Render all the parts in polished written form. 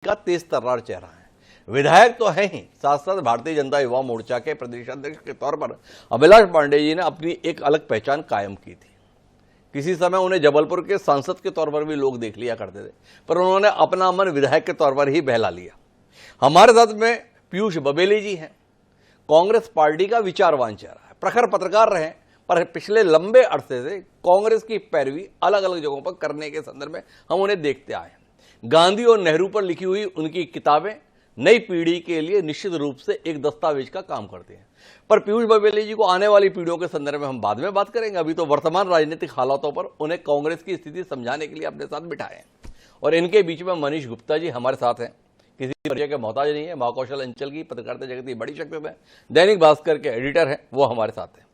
का तेज तर्रार चेहरा है। विधायक तो है ही, साथ साथ भारतीय जनता युवा मोर्चा के प्रदेशाध्यक्ष के तौर पर अभिलाष पांडे जी ने अपनी एक अलग पहचान कायम की थी। किसी समय उन्हें जबलपुर के सांसद के तौर पर भी लोग देख लिया करते थे, पर उन्होंने अपना मन विधायक के तौर पर ही बहला लिया। हमारे साथ में पीयूष बबेली जी हैं। कांग्रेस पार्टी का विचारवान चेहरा है, प्रखर पत्रकार रहे, पर पिछले लंबे अरसे से कांग्रेस की पैरवी अलग अलग जगहों पर करने के संदर्भ में हम उन्हें देखते आए हैं। गांधी और नेहरू पर लिखी हुई उनकी किताबें नई पीढ़ी के लिए निश्चित रूप से एक दस्तावेज का काम करती हैं। पर पीयूष बबेली जी को आने वाली पीढ़ियों के संदर्भ में हम बाद में बात करेंगे। अभी तो वर्तमान राजनीतिक हालातों पर उन्हें कांग्रेस की स्थिति समझाने के लिए अपने साथ बिठाए हैं। और इनके बीच में मनीष गुप्ता जी हमारे साथ हैं, किसी परिचय के मोहताज नहीं है, महाकौशल अंचल की पत्रकारिता जगत की बड़ी शख्सियत है, दैनिक भास्कर के एडिटर हैं, वो हमारे साथ हैं।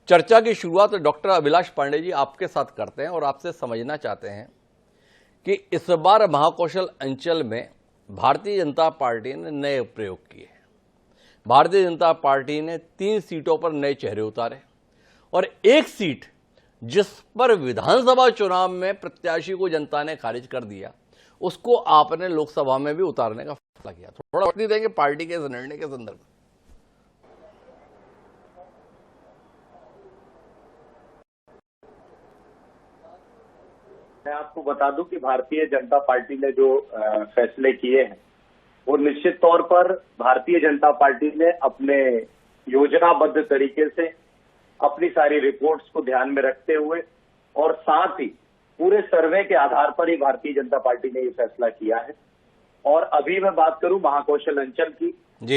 चर्चा की शुरुआत डॉक्टर अभिलाष पांडे जी आपके साथ करते हैं और आपसे समझना चाहते हैं कि इस बार महाकौशल अंचल में भारतीय जनता पार्टी ने नए प्रयोग किए हैं। भारतीय जनता पार्टी ने 3 सीटों पर नए चेहरे उतारे और एक सीट जिस पर विधानसभा चुनाव में प्रत्याशी को जनता ने खारिज कर दिया, उसको आपने लोकसभा में भी उतारने का फैसला किया। थोड़ा वक्त देंगे पार्टी के इस निर्णय के संदर्भ में। मैं आपको बता दूं कि भारतीय जनता पार्टी ने जो फैसले किए हैं वो निश्चित तौर पर भारतीय जनता पार्टी ने अपने योजनाबद्ध तरीके से अपनी सारी रिपोर्ट्स को ध्यान में रखते हुए और साथ ही पूरे सर्वे के आधार पर ही भारतीय जनता पार्टी ने ये फैसला किया है। और अभी मैं बात करूं महाकौशल अंचल की,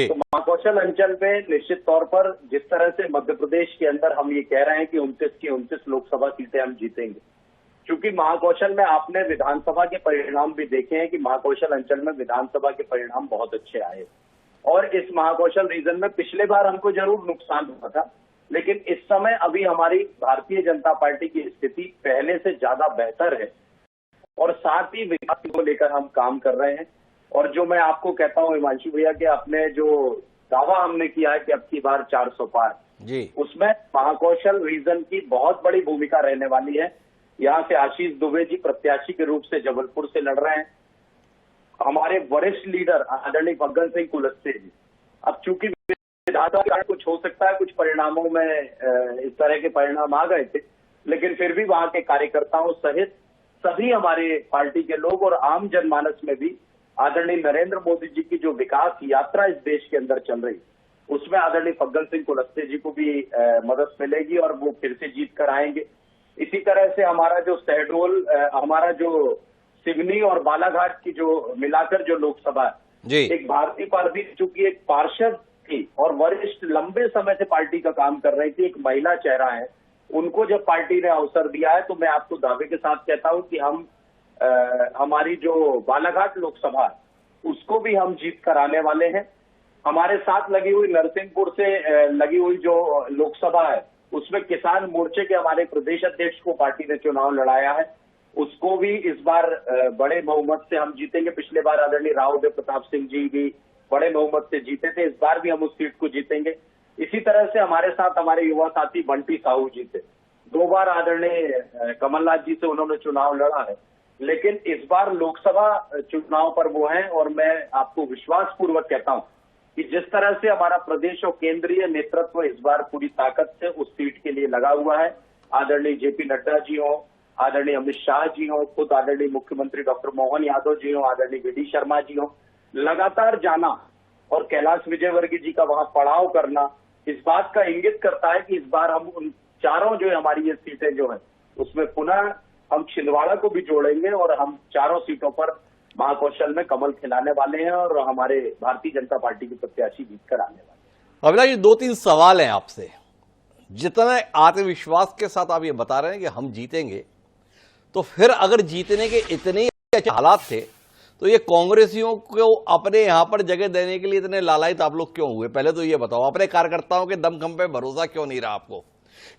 तो महाकौशल अंचल में निश्चित तौर पर जिस तरह से मध्य प्रदेश के अंदर हम ये कह रहे हैं कि 29 की 29 लोकसभा सीटें हम जीतेंगे, क्योंकि महाकौशल में आपने विधानसभा के परिणाम भी देखे हैं कि महाकौशल अंचल में विधानसभा के परिणाम बहुत अच्छे आए। और इस महाकौशल रीजन में पिछले बार हमको जरूर नुकसान हुआ था, लेकिन इस समय अभी हमारी भारतीय जनता पार्टी की स्थिति पहले से ज्यादा बेहतर है और साथ ही विकास को लेकर हम काम कर रहे हैं। और जो मैं आपको कहता हूं हिमांशु भैया कि अपने जो दावा हमने किया है कि अब की बार 400 पार जी, उसमें महाकौशल रीजन की बहुत बड़ी भूमिका रहने वाली है। यहाँ से आशीष दुबे जी प्रत्याशी के रूप से जबलपुर से लड़ रहे हैं। हमारे वरिष्ठ लीडर आदरणीय फग्गन सिंह कुलस्ते जी, अब चूंकि विधानसभा कुछ हो सकता है, कुछ परिणामों में इस तरह के परिणाम आ गए थे, लेकिन फिर भी वहां के कार्यकर्ताओं सहित सभी हमारे पार्टी के लोग और आम जनमानस में भी आदरणीय नरेंद्र मोदी जी की जो विकास यात्रा इस देश के अंदर चल रही, उसमें आदरणीय फग्गन सिंह कुलस्ते जी को भी मदद मिलेगी और वो फिर से जीत कर आएंगे। इसी तरह से हमारा जो शहडोल, हमारा जो सिवनी और बालाघाट की जो मिलाकर जो लोकसभा है, एक भारतीय पार्टी चूंकि एक पार्षद थी और वरिष्ठ लंबे समय से पार्टी का काम कर रही थी, एक महिला चेहरा है, उनको जब पार्टी ने अवसर दिया है तो मैं आपको दावे के साथ कहता हूं कि हम हमारी जो बालाघाट लोकसभा है उसको भी हम जीत कर आने वाले हैं। हमारे साथ लगी हुई नरसिंहपुर से लगी हुई जो लोकसभा है उसमें किसान मोर्चे के हमारे प्रदेश अध्यक्ष को पार्टी ने चुनाव लड़ाया है, उसको भी इस बार बड़े बहुमत से हम जीतेंगे। पिछले बार आदरणीय राव देव प्रताप सिंह जी भी बड़े बहुमत से जीते थे, इस बार भी हम उस सीट को जीतेंगे। इसी तरह से हमारे साथ हमारे युवा साथी बंटी साहू जी थे, 2 बार आदरणीय कमलनाथ जी से उन्होंने चुनाव लड़ा है, लेकिन इस बार लोकसभा चुनाव पर वो हैं। और मैं आपको विश्वास पूर्वक कहता हूं कि जिस तरह से हमारा प्रदेश और केंद्रीय नेतृत्व इस बार पूरी ताकत से उस सीट के लिए लगा हुआ है, आदरणीय जेपी नड्डा जी हो, आदरणीय अमित शाह जी हो, खुद आदरणीय मुख्यमंत्री डॉक्टर मोहन यादव जी हो, आदरणीय वी.डी. शर्मा जी हो, लगातार जाना और कैलाश विजयवर्गीय जी का वहां पड़ाव करना इस बात का इंगित करता है कि इस बार हम उन चारों जो हमारी ये सीटें जो है उसमें पुनः हम छिंदवाड़ा को भी जोड़ेंगे और हम चारों सीटों पर महाकौशल में कमल खिलाने वाले हैं और हमारे भारतीय जनता पार्टी के प्रत्याशी जीतकर आने वाले हैं। अभिलाष जी, 2-3 सवाल हैं आपसे। जितने आत्मविश्वास के साथ आप ये बता रहे हैं कि हम जीतेंगे, तो फिर अगर जीतने के इतने अच्छे हालात थे तो ये कांग्रेसियों को अपने यहां पर जगह देने के लिए इतने लालायित आप लोग क्यों हुए? पहले तो ये बताओ, अपने कार्यकर्ताओं के दमखम पे भरोसा क्यों नहीं रहा आपको?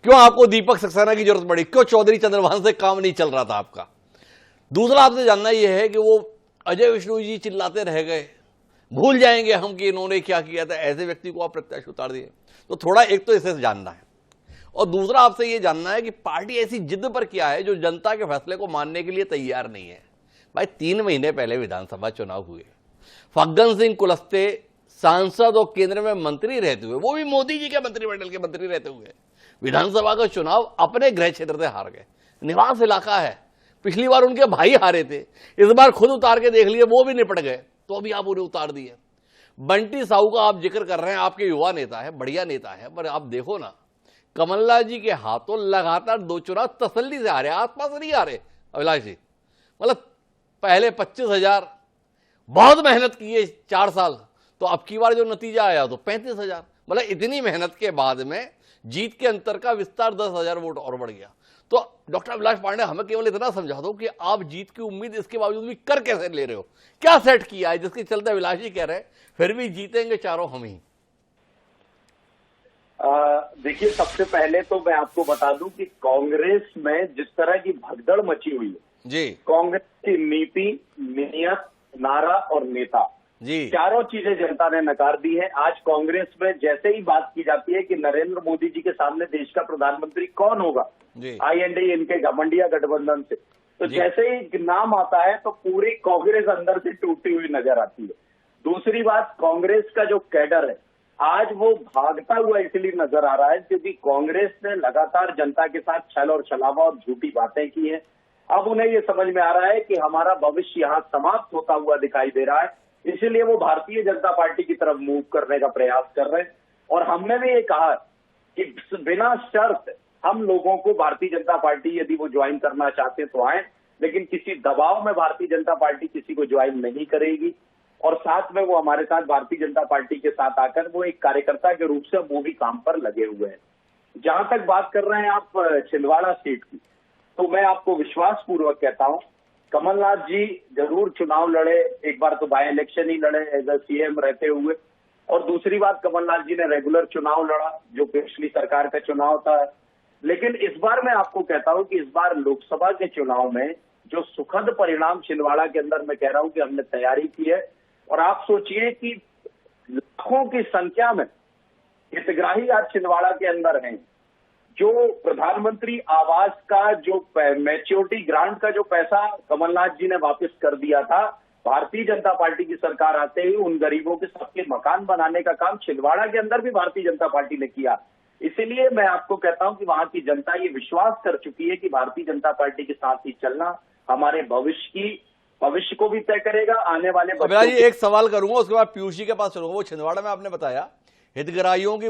क्यों आपको दीपक सक्सेना की जरूरत पड़ी? क्यों चौधरी चंद्रभान से काम नहीं चल रहा था आपका? दूसरा आपसे जानना यह है कि वो अजय विष्णु जी चिल्लाते रह गए, भूल जाएंगे हम कि इन्होंने क्या किया था, ऐसे व्यक्ति को आप प्रत्याशी उतार दिए। तो थोड़ा एक तो इसे जानना है, और दूसरा आपसे ये जानना है कि पार्टी ऐसी जिद पर क्या है जो जनता के फैसले को मानने के लिए तैयार नहीं है। भाई 3 महीने पहले विधानसभा चुनाव हुए, फग्गन सिंह कुलस्ते सांसद और केंद्र में मंत्री रहते हुए, वो भी मोदी जी के मंत्रिमंडल के मंत्री रहते हुए, विधानसभा का चुनाव अपने गृह क्षेत्र से हार गए। निवास इलाका है, पिछली बार उनके भाई हारे थे, इस बार खुद उतार के देख लिए, वो भी निपट गए, तो अभी आप उन्हें उतार दिए। बंटी साहू का आप जिक्र कर रहे हैं, आपके युवा नेता है, बढ़िया नेता है, पर आप देखो ना, कमलनाथ जी के हाथों लगातार 2 चुनाव तसल्ली से आ रहे, आत्मा से नहीं आ रहे अभिलाष जी। मतलब पहले 25,000 बहुत मेहनत की है 4 साल, तो अब की बार जो नतीजा आया तो 35,000। मतलब इतनी मेहनत के बाद में जीत के अंतर का विस्तार 10,000 वोट और बढ़ गया। तो डॉक्टर अभिलाष पांडे, हमें केवल इतना समझा दो कि आप जीत की उम्मीद इसके बावजूद भी कर कैसे ले रहे हो, क्या सेट किया है जिसके चलते अभिलाष जी कह रहे हैं फिर भी जीतेंगे चारों हम ही? देखिए, सबसे पहले तो मैं आपको बता दूं कि कांग्रेस में जिस तरह की भगदड़ मची हुई है जी, कांग्रेस की नीति, नीयत, नारा और नेता, जी, चारों चीजें जनता ने नकार दी है। आज कांग्रेस में जैसे ही बात की जाती है कि नरेंद्र मोदी जी के सामने देश का प्रधानमंत्री कौन होगा, जी, IND इनके घमंडिया गठबंधन से, तो जी। जैसे ही नाम आता है तो पूरी कांग्रेस अंदर से टूटी हुई नजर आती है। दूसरी बात, कांग्रेस का जो कैडर है आज वो भागता हुआ इसलिए नजर आ रहा है क्योंकि कांग्रेस ने लगातार जनता के साथ छल और छलावा और झूठी बातें की हैं। अब उन्हें ये समझ में आ रहा है कि हमारा भविष्य यहाँ समाप्त होता हुआ दिखाई दे रहा है, इसीलिए वो भारतीय जनता पार्टी की तरफ मूव करने का प्रयास कर रहे हैं। और हमने भी ये कहा कि बिना शर्त हम लोगों को भारतीय जनता पार्टी, यदि वो ज्वाइन करना चाहते हैं तो आए, लेकिन किसी दबाव में भारतीय जनता पार्टी किसी को ज्वाइन नहीं करेगी। और साथ में वो हमारे साथ भारतीय जनता पार्टी के साथ आकर वो एक कार्यकर्ता के रूप से वो भी काम पर लगे हुए हैं। जहां तक बात कर रहे हैं आप छिंदवाड़ा सीट की, तो मैं आपको विश्वास पूर्वक कहता हूं, कमलनाथ जी जरूर चुनाव लड़े, एक बार तो बाय इलेक्शन ही लड़े एज ए CM रहते हुए, और दूसरी बात कमलनाथ जी ने रेगुलर चुनाव लड़ा जो पिछली सरकार का चुनाव था। लेकिन इस बार मैं आपको कहता हूं कि इस बार लोकसभा के चुनाव में जो सुखद परिणाम छिंदवाड़ा के अंदर, मैं कह रहा हूं कि हमने तैयारी की है। और आप सोचिए कि लाखों की संख्या में हितग्राही आज छिंदवाड़ा के अंदर हैं। जो प्रधानमंत्री आवास का जो मैच्योरिटी ग्रांट का जो पैसा कमलनाथ जी ने वापस कर दिया था, भारतीय जनता पार्टी की सरकार आते ही उन गरीबों के सबके मकान बनाने का काम छिंदवाड़ा के अंदर भी भारतीय जनता पार्टी ने किया। इसीलिए मैं आपको कहता हूं कि वहां की जनता ये विश्वास कर चुकी है कि भारतीय जनता पार्टी के साथ ही चलना हमारे भविष्य को भी तय करेगा। आने वाले अभिलाष जी, एक सवाल करूंगा, उसके बाद पीयूष जी के पास चलूंगा। वो छिंदवाड़ा में आपने बताया हितग्राहियों की